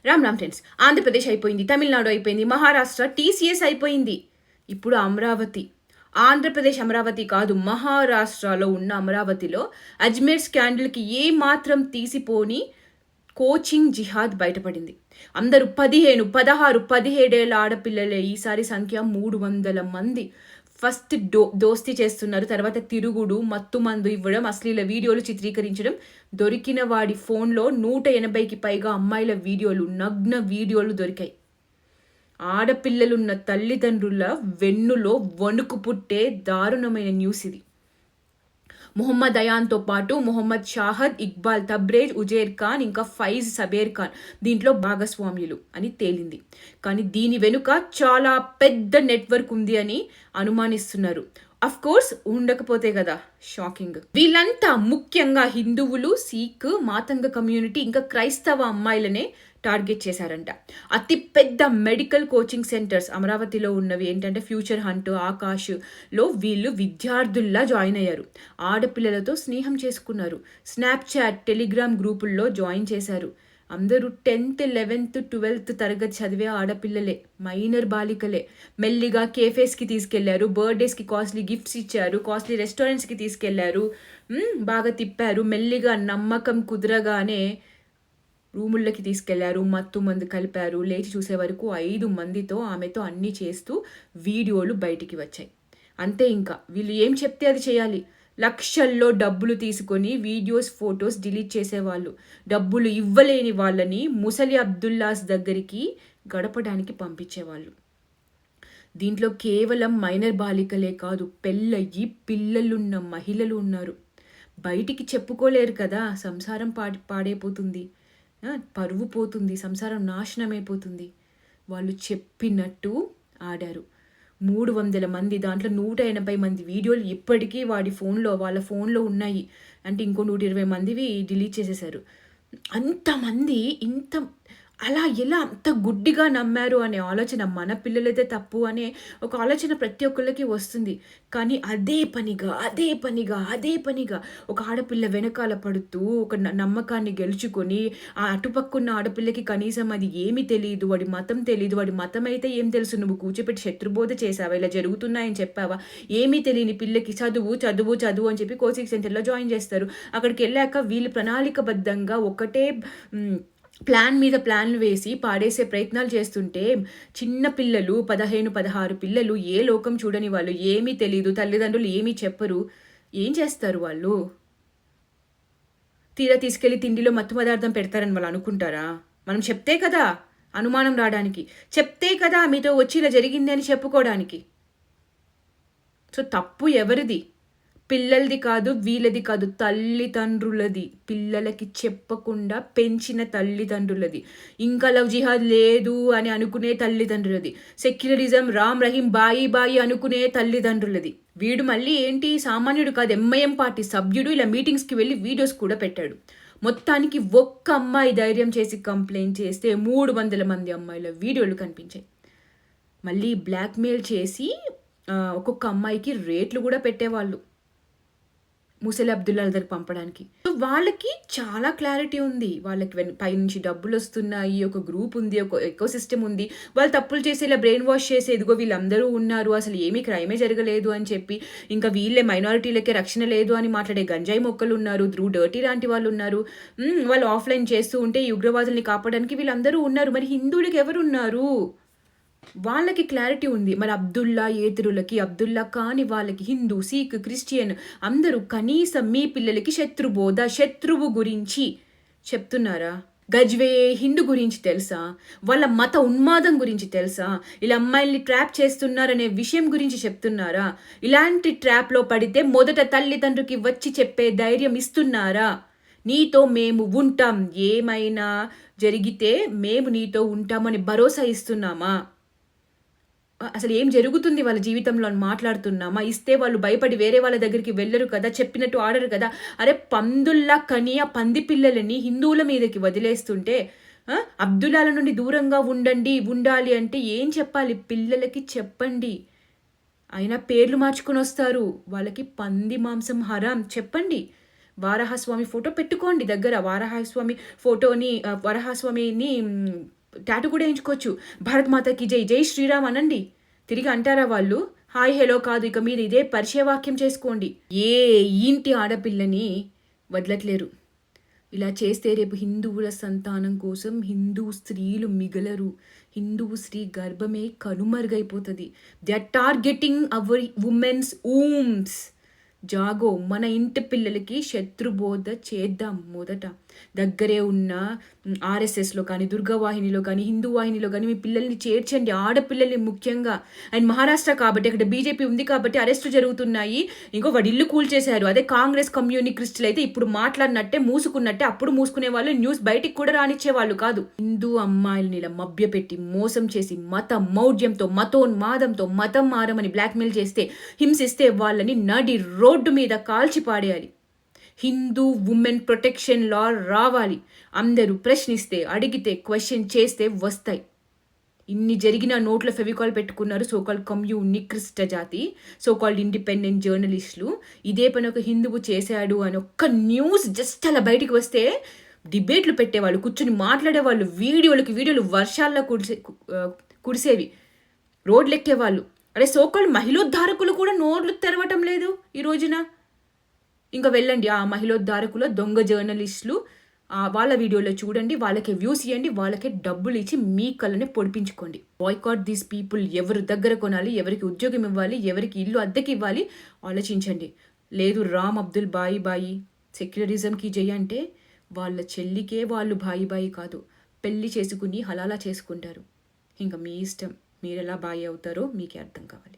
Ram Ram friends, Andhra Pradesh అయిపోయింది, తమిళనాడు అయిపోయింది, Maharashtra TCS అయిపోయింది. ఇప్పుడు అమరావతి, ఆంధ్రప్రదేశ్ అమరావతి కాదు, మహారాష్ట్రలో ఉన్న అమరావతిలో అజ్మేర్ స్కాండల్కి ఏ మాత్రం తీసిపోని కోచింగ్ జిహాద్ బయటపడింది. అందరూ 15, 16, 17 ఆడపిల్లలే. ఈసారి సంఖ్య 300 మంది. ఫస్ట్ దోస్తీ చేస్తున్నారు, తర్వాత తిరుగుడు, మత్తు మందు ఇవ్వడం, అశ్లీల వీడియోలు చిత్రీకరించడం. దొరికిన వాడి ఫోన్లో 180కి పైగా అమ్మాయిల వీడియోలు, నగ్న వీడియోలు దొరికాయి. ఆడపిల్లలున్న తల్లిదండ్రుల వెన్నులో వణుకు పుట్టే దారుణమైన న్యూస్ ఇది. మొహమ్మద్ అయాన్తో పాటు మొహమ్మద్ షాహద్, ఇక్బాల్ తబ్రేజ్, ఉజేర్ ఖాన్, ఇంకా ఫైజ్ సబేర్ ఖాన్ దీంట్లో భాగస్వామ్యులు అని తేలింది. కానీ దీని వెనుక చాలా పెద్ద నెట్వర్క్ ఉంది అని అనుమానిస్తున్నారు. అఫ్ కోర్స్ ఉండకపోతే కదా షాకింగ్. వీళ్ళంతా ముఖ్యంగా హిందువులు, సిక్, మాతంగ కమ్యూనిటీ, ఇంకా క్రైస్తవ అమ్మాయిలనే టార్గెట్ చేశారంట. అతి పెద్ద మెడికల్ కోచింగ్ సెంటర్స్ అమరావతిలో ఉన్నవి ఏంటంటే ఫ్యూచర్ హంట్, ఆకాష్లో వీళ్ళు విద్యార్థుల్లా జాయిన్ అయ్యారు. ఆడపిల్లలతో స్నేహం చేసుకున్నారు. స్నాప్చాట్, టెలిగ్రామ్ గ్రూపుల్లో జాయిన్ చేశారు. అందరూ 10th, 11th, 12th తరగతి చదివే ఆడపిల్లలే, మైనర్ బాలికలే. మెల్లిగా కేఫేస్కి తీసుకెళ్లారు, బర్త్డేస్కి కాస్ట్లీ గిఫ్ట్స్ ఇచ్చారు, కాస్ట్లీ రెస్టారెంట్స్కి తీసుకెళ్లారు, బాగా తిప్పారు. మెల్లిగా నమ్మకం కుదరగానే రూముల్లోకి తీసుకెళ్లారు, మత్తు మందు కలిపారు. లేచి చూసే వరకు 5 మందితో ఆమెతో అన్నీ చేస్తూ వీడియోలు బయటికి వచ్చాయి. అంతే, ఇంకా వీళ్ళు ఏం చెప్తే అది చేయాలి. లక్షల్లో డబ్బులు తీసుకొని వీడియోస్, ఫొటోస్ డిలీట్ చేసేవాళ్ళు. డబ్బులు ఇవ్వలేని వాళ్ళని ముసలి అబ్దుల్లాస్ దగ్గరికి గడపడానికి పంపించేవాళ్ళు. దీంట్లో కేవలం మైనర్ బాలికలే కాదు, పెళ్ళయ్యి పిల్లలున్న మహిళలు ఉన్నారు. బయటికి చెప్పుకోలేరు కదా, సంసారం పాడైపోతుంది, పరువు పోతుంది, సంసారం నాశనమైపోతుంది. వాళ్ళు చెప్పినట్టు ఆడారు. 300 మంది, దాంట్లో 180 మంది వీడియోలు ఇప్పటికీ వాళ్ళ ఫోన్లో ఉన్నాయి. అంటే ఇంకో 120 మందివి డిలీట్ చేసేశారు. అంతమంది అలా ఎలా అంత గుడ్డిగా నమ్మారు అనే ఆలోచన, మన పిల్లలైతే తప్పు అనే ఒక ఆలోచన ప్రతి ఒక్కళ్ళకి వస్తుంది. కానీ అదే పనిగా ఒక ఆడపిల్ల వెనకాల పడుతూ ఒక నమ్మకాన్ని గెలుచుకొని, ఆ అటుపక్కున్న ఆడపిల్లకి కనీసం అది ఏమీ తెలియదు, వాడి మతం తెలియదు. వాడి మతం అయితే ఏం తెలుసు, నువ్వు కూర్చోపెట్టి శత్రుబోధ చేసావా, ఇలా జరుగుతున్నాయని చెప్పావా, ఏమీ తెలియని పిల్లకి చదువు అని చెప్పి కోచింగ్ సెంటర్లో జాయిన్ చేస్తారు. అక్కడికి వెళ్ళాక వీళ్ళు ప్రణాళికబద్ధంగా ఒకటే ప్లాన్ మీద ప్లాన్లు వేసి పాడేసే ప్రయత్నాలు చేస్తుంటే, చిన్న పిల్లలు 15, 16 పిల్లలు, ఏ లోకం చూడని వాళ్ళు, ఏమీ తెలీదు, తల్లిదండ్రులు ఏమీ చెప్పరు, ఏం చేస్తారు వాళ్ళు? తీరా తీసుకెళ్లి తిండిలో మత్తు పదార్థం పెడతారని వాళ్ళు అనుకుంటారా? మనం చెప్తే కదా అనుమానం రావడానికి, చెప్తే కదా మీతో వచ్చి ఇలా జరిగింది అని చెప్పుకోవడానికి. సో తప్పు ఎవరిది? పిల్లలది కాదు, వీళ్ళది కాదు, తల్లిదండ్రులది. పిల్లలకి చెప్పకుండా పెంచిన తల్లిదండ్రులది. ఇంకా లవ్ జిహాద్ లేదు అని అనుకునే తల్లిదండ్రులది. సెక్యులరిజం, రామ్ రహీం బాయి అనుకునే తల్లిదండ్రులది. వీడు మళ్ళీ ఏంటి, సామాన్యుడు కాదు, ఎంఐఎం పార్టీ సభ్యుడు. ఇలా మీటింగ్స్కి వెళ్ళి వీడియోస్ కూడా పెట్టాడు. మొత్తానికి ఒక్క అమ్మాయి ధైర్యం చేసి కంప్లైంట్ చేస్తే 300 మంది అమ్మాయిల వీడియోలు కనిపించాయి. మళ్ళీ బ్లాక్మెయిల్ చేసి ఒక్కొక్క అమ్మాయికి రేట్లు కూడా పెట్టేవాళ్ళు ముసలి అబ్దుల్లా దగ్గరికి పంపడానికి. సో వాళ్ళకి చాలా క్లారిటీ ఉంది. వాళ్ళకి పైనుంచి డబ్బులు వస్తున్నాయి, ఒక గ్రూప్ ఉంది, ఒక ఎకో సిస్టమ్ ఉంది. వాళ్ళు తప్పులు చేసి ఇలా బ్రెయిన్ వాష్ చేసి, ఎదుగో వీళ్ళందరూ ఉన్నారు, అసలు ఏమీ క్రైమే జరగలేదు అని చెప్పి, ఇంకా వీళ్ళే మైనారిటీలకే రక్షణ లేదు అని మాట్లాడే గంజాయి మొక్కలు ఉన్నారు, డర్టీ లాంటి వాళ్ళు ఉన్నారు. వాళ్ళు ఆఫ్లైన్ చేస్తూ ఉంటే ఈ ఉగ్రవాదుల్ని కాపాడడానికి వీళ్ళందరూ ఉన్నారు. మరి హిందువులకి ఎవరున్నారు? వాళ్ళకి క్లారిటీ ఉంది. మరి అబ్దుల్లా ఏతరులకి, అబ్దుల్లా కాని వాళ్ళకి, హిందూ, సిక్, క్రిస్టియన్ అందరూ కనీసం మీ పిల్లలకి శత్రువు గురించి చెప్తున్నారా? గజ్వే హిందూ గురించి తెలుసా? వాళ్ళ మత ఉన్మాదం గురించి తెలుసా? ఇలా అమ్మాయిల్ని ట్రాప్ చేస్తున్నారనే విషయం గురించి చెప్తున్నారా? ఇలాంటి ట్రాప్లో పడితే మొదట తల్లిదండ్రులకి వచ్చి చెప్పే ధైర్యం ఇస్తున్నారా? నీతో మేము ఉంటాం, ఏమైనా జరిగితే మేము నీతో ఉంటామని భరోసా ఇస్తున్నామా? అసలు ఏం జరుగుతుంది వాళ్ళ జీవితంలో అని మాట్లాడుతున్నామా? ఇస్తే వాళ్ళు భయపడి వేరే వాళ్ళ దగ్గరికి వెళ్ళరు కదా, చెప్పినట్టు ఆడరు కదా. అరే పందుల్లా కనియా పంది పిల్లలని హిందువుల మీదకి వదిలేస్తుంటే, అబ్దుల్లాల నుండి దూరంగా ఉండాలి అంటే ఏం చెప్పాలి? పిల్లలకి చెప్పండి. అయినా పేర్లు మార్చుకొని వస్తారు, వాళ్ళకి పంది మాంసం హరాం చెప్పండి. వారాహస్వామి ఫోటో పెట్టుకోండి దగ్గర. వారాహస్వామిని టాటూ కూడా వేయించుకోవచ్చు. భారత్ మాతకి జై, జై శ్రీరామ్ అనండి. తిరిగి అంటారా వాళ్ళు? హాయ్ హలో కాదు, ఇక మీరు ఇదే పరిచయవాక్యం చేసుకోండి. ఏ ఇంటి ఆడపిల్లని వదలట్లేరు. ఇలా చేస్తే రేపు హిందువుల సంతానం కోసం హిందూ స్త్రీలు మిగలరు. హిందూ స్త్రీ గర్భమే కనుమరుగైపోతుంది. They are targeting our women's wombs. జాగో, మన ఇంటి పిల్లలకి శత్రుబోధ చేద్దాం. మొదట దగ్గరే ఉన్న ఆర్ఎస్ఎస్లో కానీ, దుర్గావాహినిలో కానీ, హిందూ వాహినిలో కానీ మీ పిల్లల్ని చేర్చండి, ఆడపిల్లల్ని ముఖ్యంగా. అండ్ మహారాష్ట్ర కాబట్టి అక్కడ బీజేపీ ఉంది కాబట్టి అరెస్టు జరుగుతున్నాయి. ఇంకో వాడు ఇల్లు కూల్చేశారు. అదే కాంగ్రెస్ కమ్యూనిస్టులు అయితే ఇప్పుడు మాట్లాడినట్టే మూసుకున్నట్టే, అప్పుడు మూసుకునే వాళ్ళు, న్యూస్ బయటికి కూడా రానిచ్చేవాళ్ళు కాదు. హిందూ అమ్మాయిలని ఇలా మభ్యపెట్టి మోసం చేసి మత మౌఢ్యంతో, మతోన్మాదంతో మతం మారమని బ్లాక్మెయిల్ చేస్తే, హింసిస్తే వాళ్ళని నడి రోడ్డు మీద కాల్చి పాడేయాలి. హిందూ ఉమెన్ ప్రొటెక్షన్ లా రావాలి. అందరూ ప్రశ్నిస్తే, అడిగితే, క్వశ్చన్ చేస్తే వస్తాయి. ఇన్ని జరిగిన నోట్ల ఫెవికాల్ పెట్టుకున్నారు సోకాల్డ్ నికృష్ట జాతి, సోకాల్డ్ ఇండిపెండెంట్ జర్నలిస్టులు. ఇదే పని ఒక హిందువు చేశాడు అని ఒక్క న్యూస్ జస్ట్ అలా బయటికి వస్తే డిబేట్లు పెట్టేవాళ్ళు, కూర్చుని మాట్లాడేవాళ్ళు, వీడియోలు వర్షాల్లో కురిసేవి, రోడ్లు ఎక్కేవాళ్ళు. అరే సోకాల్డ్ మహిళోద్ధారకులు కూడా నోట్లు తెరవటం లేదు ఈ రోజున. ఇంకా వెళ్ళండి ఆ మహిళోద్ధారకుల దొంగ జర్నలిస్టులు, వాళ్ళ వీడియోలో చూడండి, వాళ్ళకే వ్యూస్ ఇవ్వండి, వాళ్ళకే డబ్బులు ఇచ్చి మీ కళ్ళని పొడిపించుకోండి. Boycott these people. ఎవరు దగ్గర కొనాలి, ఎవరికి ఉద్యోగం ఇవ్వాలి, ఎవరికి ఇల్లు అద్దెకి ఇవ్వాలి ఆలోచించండి. లేదు రామ్ అబ్దుల్ బాయి సెక్యులరిజంకి జై అంటే వాళ్ళ చెల్లికే వాళ్ళు బాయి కాదు, పెళ్లి చేసుకుని హలాలా చేసుకుంటారు. ఇంకా మీ ఇష్టం, మీరు ఎలా బాయి అవుతారో మీకే అర్థం కావాలి.